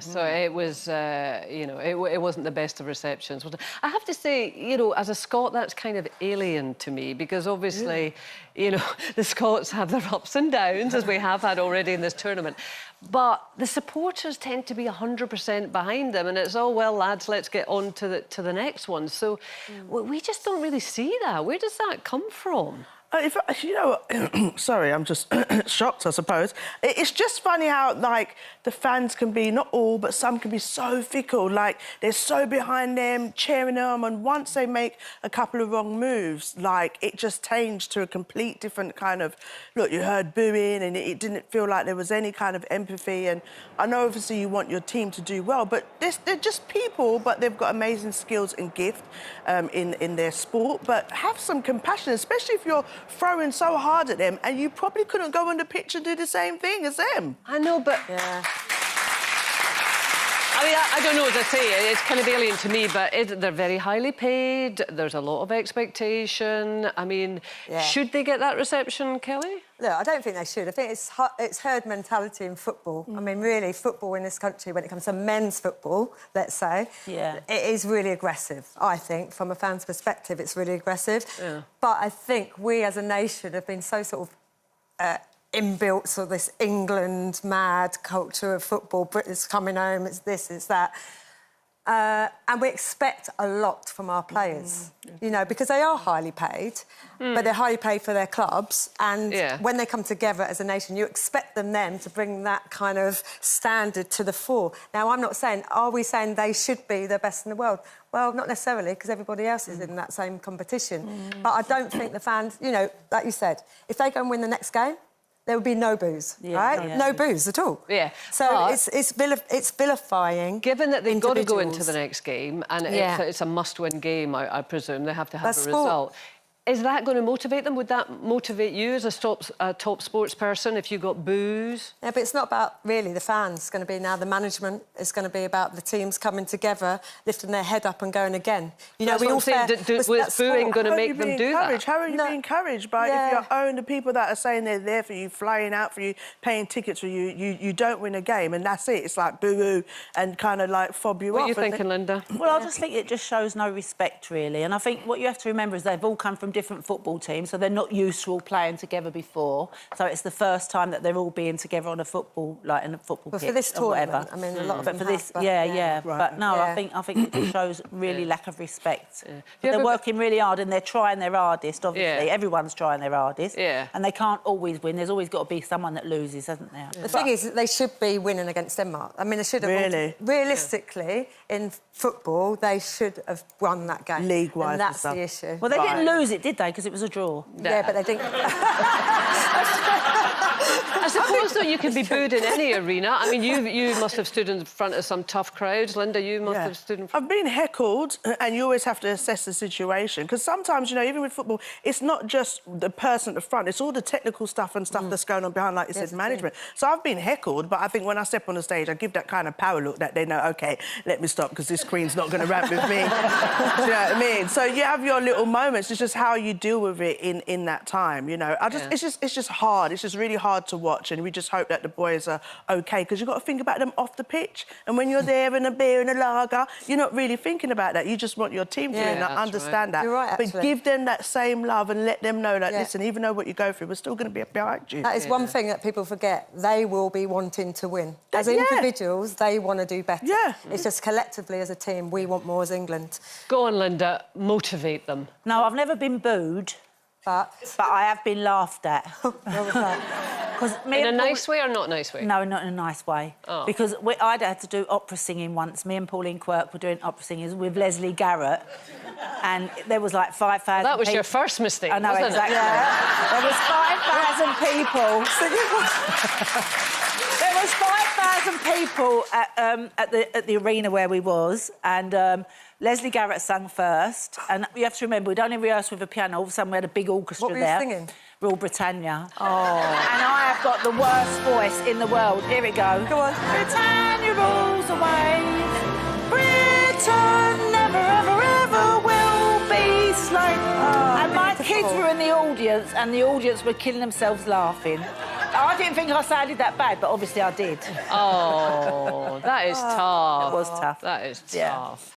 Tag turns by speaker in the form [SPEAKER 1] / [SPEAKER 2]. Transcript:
[SPEAKER 1] So it was, you know, it wasn't the best of receptions. I have to say, you know, as a Scot, that's kind of alien to me because obviously, you know, the Scots have their ups and downs, as we have had already in this tournament. But the supporters tend to be 100% behind them, and it's, oh, well, lads, let's get on to the next one. So we just don't really see that. Where does that come from?
[SPEAKER 2] You know, sorry, I'm just shocked, I suppose. It's just funny how, like, the fans can be, not all, but some can be so fickle. Like, they're so behind them, cheering them, and once they make a couple of wrong moves, like, it just changed to a complete different kind of... Look, you heard booing, and it didn't feel like there was any kind of empathy. And I know, obviously, you want your team to do well, but they're just people, but they've got amazing skills and gift in their sport. But have some compassion, especially if you're throwing so hard at them, and you probably couldn't go on the pitch and do the same thing as them.
[SPEAKER 1] I know, but...
[SPEAKER 3] Yeah.
[SPEAKER 1] I mean, I don't know, as I say, it's kind of alien to me, but they're very highly paid, there's a lot of expectation. I mean, should they get that reception, Kelly?
[SPEAKER 3] Look, I don't think they should. I think it's herd mentality in football. I mean, really, football in this country, when it comes to men's football, let's say, it is really aggressive, I think. From a fan's perspective, it's really aggressive. Yeah. But I think we, as a nation, have been so sort of... inbuilt sort of this England mad culture of football. Britain's coming home, it's this, it's that. And we expect a lot from our players, you know, because they are highly paid, but they're highly paid for their clubs. And when they come together as a nation, you expect them to bring that kind of standard to the fore. Now, I'm not saying, are we saying they should be the best in the world? Well, not necessarily, because everybody else is in that same competition. But I don't think the fans, you know, like you said, if they go and win the next game, there would be no booze, right? Yeah. No booze at all. Yeah. So it's vilifying.
[SPEAKER 1] Given that they've got to go into the next game, and it's a must-win game, I presume, they have to have a result. Is that going to motivate them? Would that motivate you as a top sports person if you got booze?
[SPEAKER 3] Yeah, but it's not about, really, the fans. It's going to be now the management. It's going to be about the teams coming together, lifting their head up and going again. You know,
[SPEAKER 1] we all say, was booing going to make them do that?
[SPEAKER 2] How are you being encouraged by if you own the people that are saying they're there for you, flying out for you, paying tickets for you, you don't win a game and that's it. It's like boo-hoo and kind of like fob you off.
[SPEAKER 1] What are you thinking, Linda?
[SPEAKER 4] Well, I just think it just shows no respect, really. And I think what you have to remember is they've all come from different football teams, so they're not used to all playing together before. So it's the first time that they're all being together on a football, like in a football pitch
[SPEAKER 3] for this
[SPEAKER 4] or
[SPEAKER 3] tournament,
[SPEAKER 4] whatever.
[SPEAKER 3] I mean, a lot of them
[SPEAKER 4] for this,
[SPEAKER 3] Right.
[SPEAKER 4] But no, I think it just shows really lack of respect. But they're working really hard and they're trying their hardest. Obviously, everyone's trying their hardest. And they can't always win. There's always got to be someone that loses, hasn't there?
[SPEAKER 3] The thing is, they should be winning against Denmark. I mean, they should have.
[SPEAKER 2] Really?
[SPEAKER 3] Realistically, in football, they should have won that game.
[SPEAKER 2] League-wise,
[SPEAKER 3] and that's the issue.
[SPEAKER 4] Well, they didn't lose it, did they? Because it was a draw.
[SPEAKER 3] Yeah, but they didn't.
[SPEAKER 1] I suppose, though, you can be booed in any arena. I mean, you must have stood in front of some tough crowds. Linda, you must have stood in front...
[SPEAKER 2] I've been heckled, and you always have to assess the situation. Because sometimes, you know, even with football, it's not just the person at the front, it's all the technical stuff and stuff that's going on behind, like you said, management. So I've been heckled, but I think when I step on the stage, I give that kind of power look that they know, OK, let me stop, because this queen's not going to rap with me. Do you know what I mean? So you have your little moments. It's just how you deal with it in that time, you know. It's just hard. It's just really hard to watch, and we just hope that the boys are OK, because you've got to think about them off the pitch. And when you're there in a beer and a lager, you're not really thinking about that. You just want your team to win. I understand that.
[SPEAKER 3] You're right, actually.
[SPEAKER 2] But give them that same love and let them know that, listen, even though what you go through, we're still going to be behind you.
[SPEAKER 3] That is one thing that people forget. They will be wanting to win. As individuals, they want to do better. Yeah. It's just collectively, as a team, we want more as England.
[SPEAKER 1] Go on, Linda. Motivate them.
[SPEAKER 4] No, I've never been booed. But I have been laughed at.
[SPEAKER 3] What was that?
[SPEAKER 1] In a nice way or not nice way?
[SPEAKER 4] No, not in a nice way. Oh. Because I'd had to do opera singing once. Me and Pauline Quirk were doing opera singing with Leslie Garrett. And there was like 5,000
[SPEAKER 1] That was your first mistake,
[SPEAKER 4] I know,
[SPEAKER 1] wasn't
[SPEAKER 4] exactly.
[SPEAKER 1] it?
[SPEAKER 4] There was 5,000 people. There was 5,000 people at the arena where we was, and Leslie Garrett sang first. And you have to remember, we'd only rehearsed with a piano. All of a sudden, we had a big orchestra there.
[SPEAKER 3] What were you singing?
[SPEAKER 4] Rule Britannia. Oh. And I have got the worst voice in the world. Here we go.
[SPEAKER 3] Go on.
[SPEAKER 4] Britannia rules away. Britain never, ever, ever will be slain. Oh, and my kids were in the audience, and the audience were killing themselves laughing. I didn't think I sounded that bad, but obviously I did.
[SPEAKER 1] Oh, that That is tough.
[SPEAKER 4] It was tough.
[SPEAKER 1] That is
[SPEAKER 4] Yeah.
[SPEAKER 1] tough.